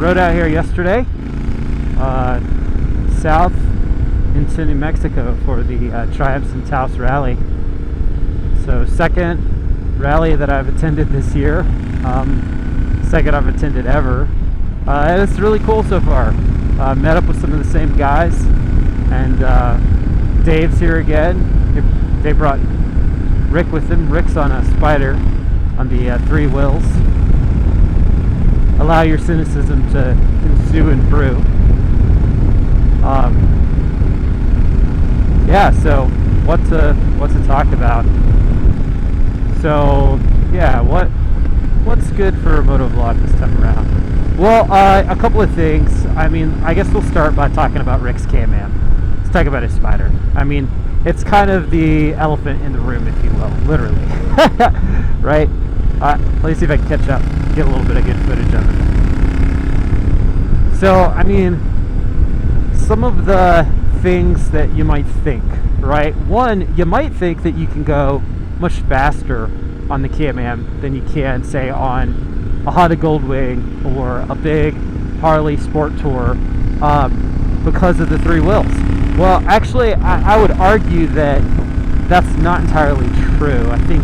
rode out here yesterday, south into New Mexico for the Triumphs In Taos rally. So second rally that I've attended this year, second I've attended ever, and it's really cool so far. Met up with some of the same guys, and Dave's here again. They brought Rick with him. Rick's on a Spyder on the 3 wheels. Allow your cynicism to ensue and brew. Yeah, so what to talk about? So yeah, what's good for a motovlog this time around? Well, a couple of things. I mean, I guess we'll start by talking about Rick's Can-Am. Let's talk about his Spyder. I mean, it's kind of the elephant in the room, if you will, literally. Right? Let me see if I can catch up, get a little bit of good footage of it. So, I mean, some of the things that you might think, right? One, you might think that you can go much faster on the Can-Am than you can, say, on a Honda Goldwing or a big Harley Sport Tour because of the 3 wheels. Well, actually, I would argue that that's not entirely true. I think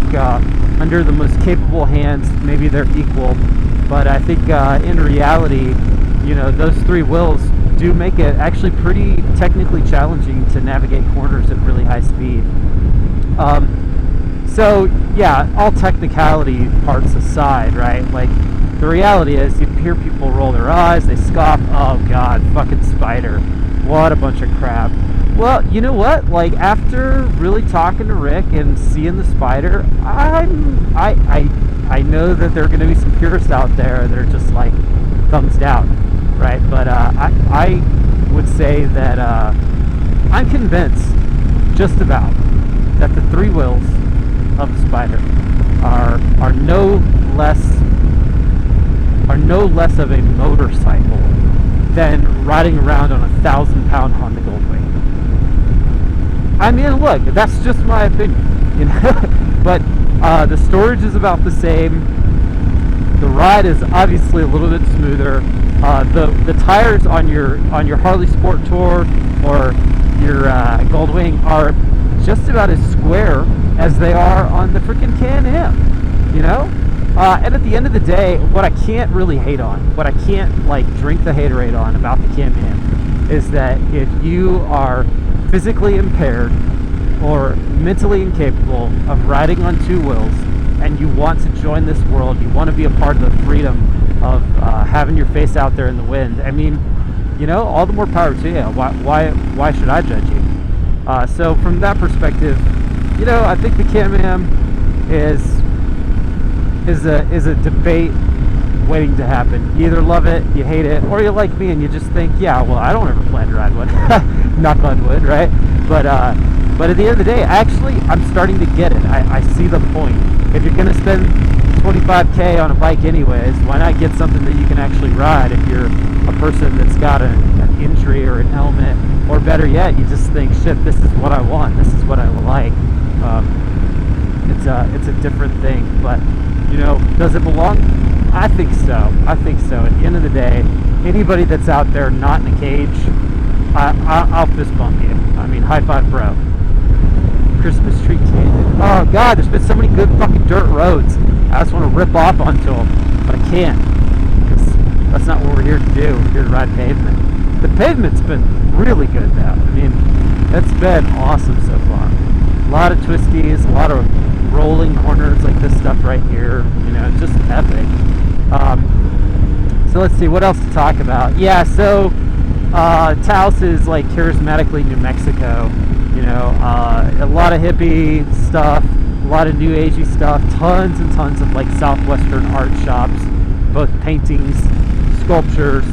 under the most capable hands, maybe they're equal, but I think in reality, you know, those 3 wheels do make it actually pretty technically challenging to navigate corners at really high speed. So yeah, all technicality parts aside, right? Like, the reality is, you hear people roll their eyes, they scoff, oh god, fucking Spyder, what a bunch of crap. Well, you know what? Like, after really talking to Rick and seeing the Spyder, I know that there are going to be some purists out there that are just like thumbs down, right? But I would say that I'm convinced, just about, that the 3 wheels of the Spyder are no less of a motorcycle than riding around on a 1,000-pound Honda Goldwing. I mean, look, that's just my opinion, you know. But the storage is about the same. The ride is obviously a little bit smoother. The tires on your Harley Sport Tour or your Goldwing are just about as square as they are on the freaking Can-Am, you know. And at the end of the day, what I can't really hate on, what I can't like drink the haterade on about the Can-Am, is that if you are physically impaired or mentally incapable of riding on 2 wheels and you want to join this world, you want to be a part of the freedom of having your face out there in the wind, I mean, you know, all the more power to you. Why should I judge you? So from that perspective, you know, I think the Can-Am is a debate waiting to happen. You either love it, you hate it, or you're like me and you just think, yeah, well, I don't ever plan to ride one. Knock on wood, right? But at the end of the day, actually, I'm starting to get it. I see the point. If you're going to spend $25K on a bike anyways, why not get something that you can actually ride if you're a person that's got an injury or an ailment, or better yet, you just think, shit, this is what I want, this is what I like. It's a different thing, but, you know, does it belong? I think so. At the end of the day, anybody that's out there not in a cage, I'll fist bump you. I mean, high five, bro. Christmas tree canyon. Oh god, there's been so many good fucking dirt roads. I just want to rip off onto them, but I can't, because that's not what we're here to do. We're here to ride pavement. The pavement's been really good though. I mean, it's been awesome so far. A lot of twisties, a lot of rolling corners like this stuff right here, you know, just epic. So let's see, what else to talk about? Yeah, so Taos is like charismatically New Mexico, you know, a lot of hippie stuff, a lot of new agey stuff, tons and tons of like southwestern art shops, both paintings, sculptures,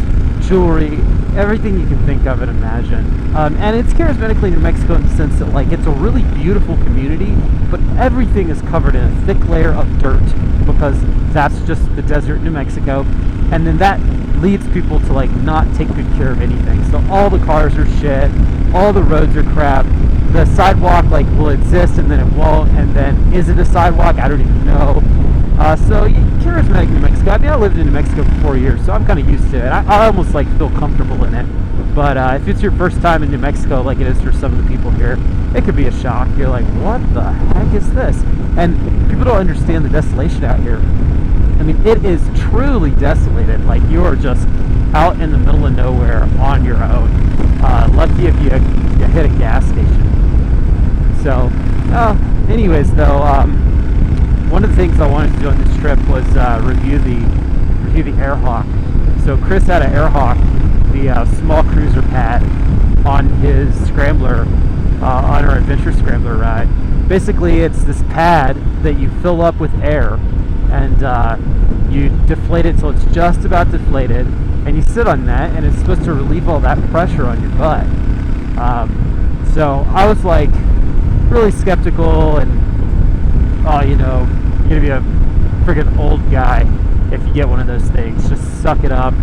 jewelry, everything you can think of and imagine. And it's charismatically New Mexico in the sense that like it's a really beautiful community, but everything is covered in a thick layer of dirt because that's just the desert New Mexico, and then that leads people to like not take good care of anything. So all the cars are shit, all the roads are crap, the sidewalk will exist and then it won't, and then is it a sidewalk? I don't even know. So you charismatic New Mexico. I mean, I lived in New Mexico for 4 years, so I'm kind of used to it. I almost like feel comfortable in it. But if it's your first time in New Mexico, like it is for some of the people here, it could be a shock. You're like, what the heck is this? And people don't understand the desolation out here. I mean, it is truly desolated. Like, you are just out in the middle of nowhere on your own. Lucky if you hit a gas station. So, anyways, though, one of the things I wanted to do on this trip was review the Airhawk. So Chris had an Airhawk, the small cruiser pad, on his Scrambler, on our Adventure Scrambler ride. Basically, it's this pad that you fill up with air, and you deflate it till it's just about deflated, and you sit on that, and it's supposed to relieve all that pressure on your butt. So I was like really skeptical, and you're gonna be a friggin' old guy if you get one of those things. Just suck it up,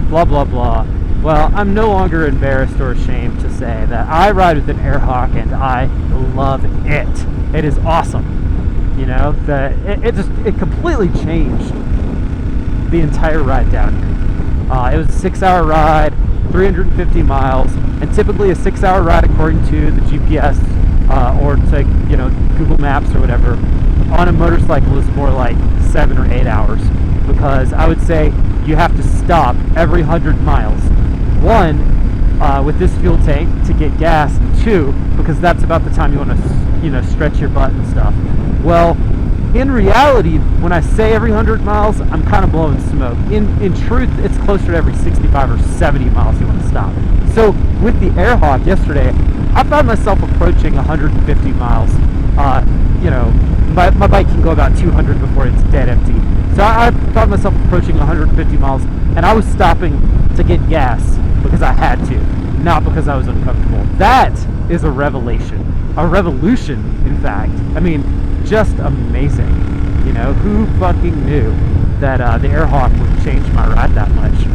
blah blah blah. Well, I'm no longer embarrassed or ashamed to say that I ride with an Airhawk and I love it. It is awesome. You know, it completely changed the entire ride down here. It was a 6-hour ride, 350 miles, and typically a 6-hour ride, according to the GPS or to Google Maps or whatever, on a motorcycle is more like 7 or 8 hours, because I would say you have to stop every 100 miles. One, with this fuel tank to get gas, and two, because that's about the time you want to stretch your butt and stuff. Well, in reality, when I say every 100 miles, I'm kind of blowing smoke. In truth, it's closer to every 65 or 70 miles you want to stop. So with the Airhawk yesterday, I found myself approaching 150 miles. My bike can go about 200 before it's dead empty. So I found myself approaching 150 miles, and I was stopping to get gas because I had to, not because I was uncomfortable. That is a revelation. A revolution, in fact. I mean, just amazing. Who fucking knew that the Airhawk would change my ride that much?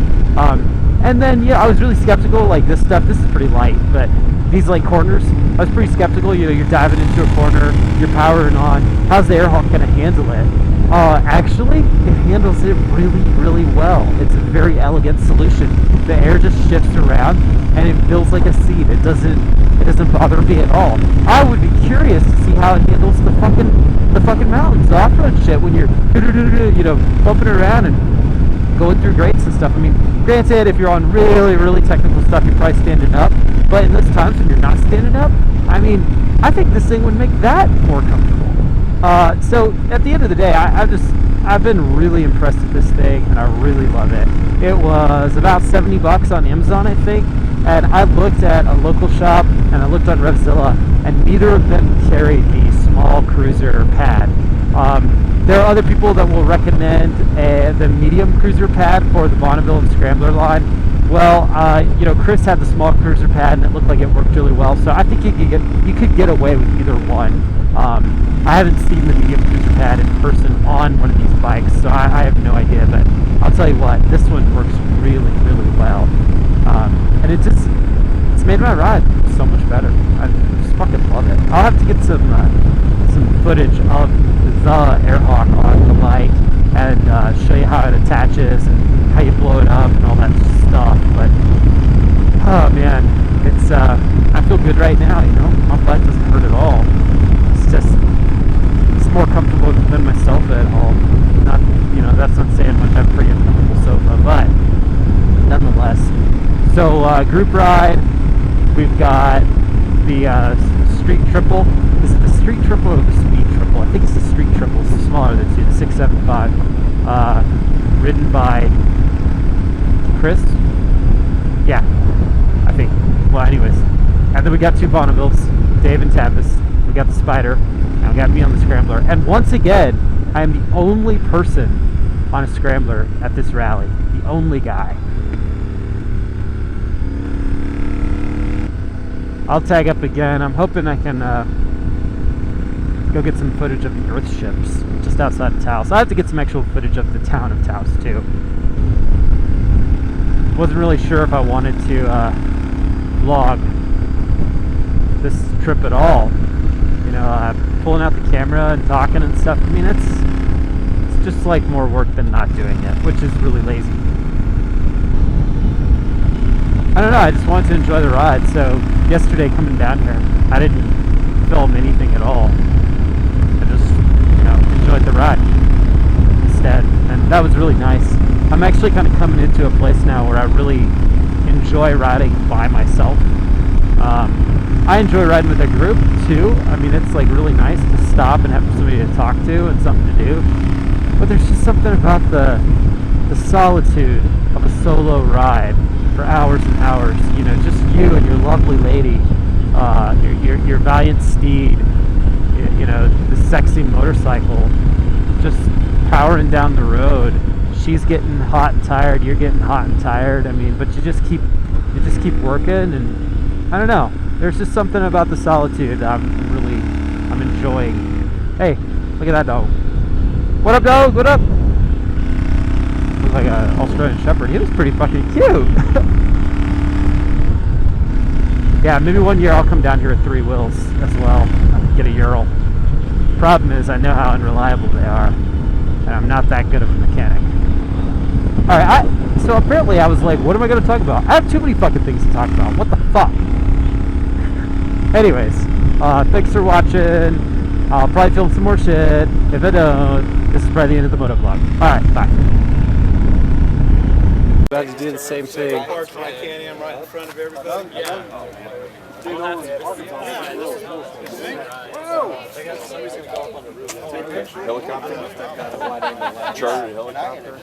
And then, I was really skeptical. Like, this is pretty light, but these like corners, I was pretty skeptical. You're diving into a corner, you're powering on. How's the Airhawk gonna handle it? Actually, it handles it really, really well. It's a very elegant solution. The air just shifts around, and it feels like a seat. It doesn't bother me at all. I would be curious to see how it handles the fucking mountains, the off-road shit, when you're bumping around and going through grades and stuff. I mean, granted, if you're on really, really technical stuff, you're probably standing up. But in those times when you're not standing up, I mean, I think this thing would make that more comfortable. So at the end of the day, I've been really impressed with this thing, and I really love it. It was about $70 on Amazon, I think, and I looked at a local shop and I looked on Revzilla, and neither of them carried the small cruiser pad. There are other people that will recommend the medium cruiser pad for the Bonneville and Scrambler line. Well, Chris had the small cruiser pad, and it looked like it worked really well. So I think you could get away with either one. I haven't seen the medium cruiser pad in person on one of these bikes, so I have no idea. But I'll tell you what, this one works really, really well, and it's made my ride so much better. I just fucking love it. I'll have to get some footage of the Airhawk on the bike and show you how it attaches and how you blow it up and all that stuff. But oh man, I feel good right now. My butt doesn't hurt at all. It's more comfortable than my sofa at home. Not that's not saying much. I have a pretty uncomfortable sofa, but nonetheless. So group ride, we've got the street triple. Is it the street triple or the speed triple? I think it's the street triple. It's smaller than the 675. Ridden by Chris. Yeah, I think. Well, anyways, and then we got 2 Bonnevilles, Dave and Tavis. We got the Spyder, and we got me on the Scrambler. And once again, I am the only person on a Scrambler at this rally. The only guy. I'll tag up again. I'm hoping I can go get some footage of the Earthships just outside of Taos. I have to get some actual footage of the town of Taos too. Wasn't really sure if I wanted to vlog this trip at all. Pulling out the camera and talking and stuff. I mean, it's just like more work than not doing it, which is really lazy. I don't know, I just wanted to enjoy the ride. So yesterday coming down here, I didn't film anything at all. I just, enjoyed the ride instead, and that was really nice. I'm actually kind of coming into a place now where I really enjoy riding by myself. I enjoy riding with a group too. I mean, it's like really nice to stop and have somebody to talk to and something to do. But there's just something about the solitude of a solo ride for hours and hours. Just you and your lovely lady, your valiant steed, the sexy motorcycle, just powering down the road. She's getting hot and tired. You're getting hot and tired. I mean, but you just keep working, and I don't know. There's just something about the solitude I'm enjoying. Hey, look at that dog. What up, dog? What up? Looks like an Australian Shepherd. He was pretty fucking cute. Yeah, maybe one year I'll come down here with 3 wheels as well. Get a Ural. Problem is, I know how unreliable they are, and I'm not that good of a mechanic. Alright, so apparently I was like, what am I going to talk about? I have too many fucking things to talk about. What the fuck? Anyways, thanks for watching. I'll probably film some more shit. If I don't, this is probably the end of the moto vlog. Alright, bye. About to do the same thing. Parked my Can-Am right in front of everybody. Yeah. Helicopter? Charter helicopter?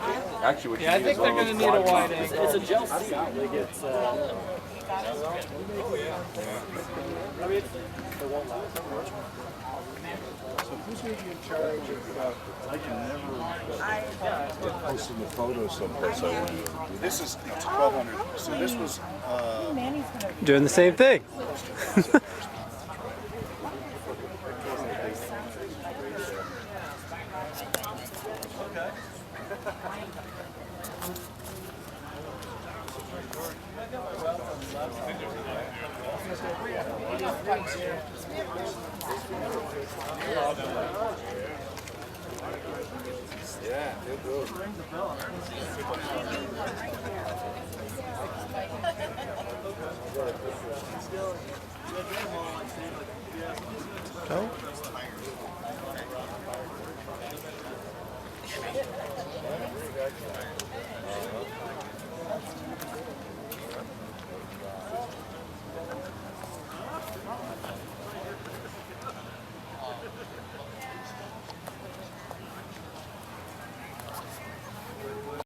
Actually, I think they're going to need a wide angle. It's a gel seat. So who's going to be in charge of, I can never posting the photos someplace I went. This is, it's 1,200. So this was, doing the same thing. yeah, it goes. Oh.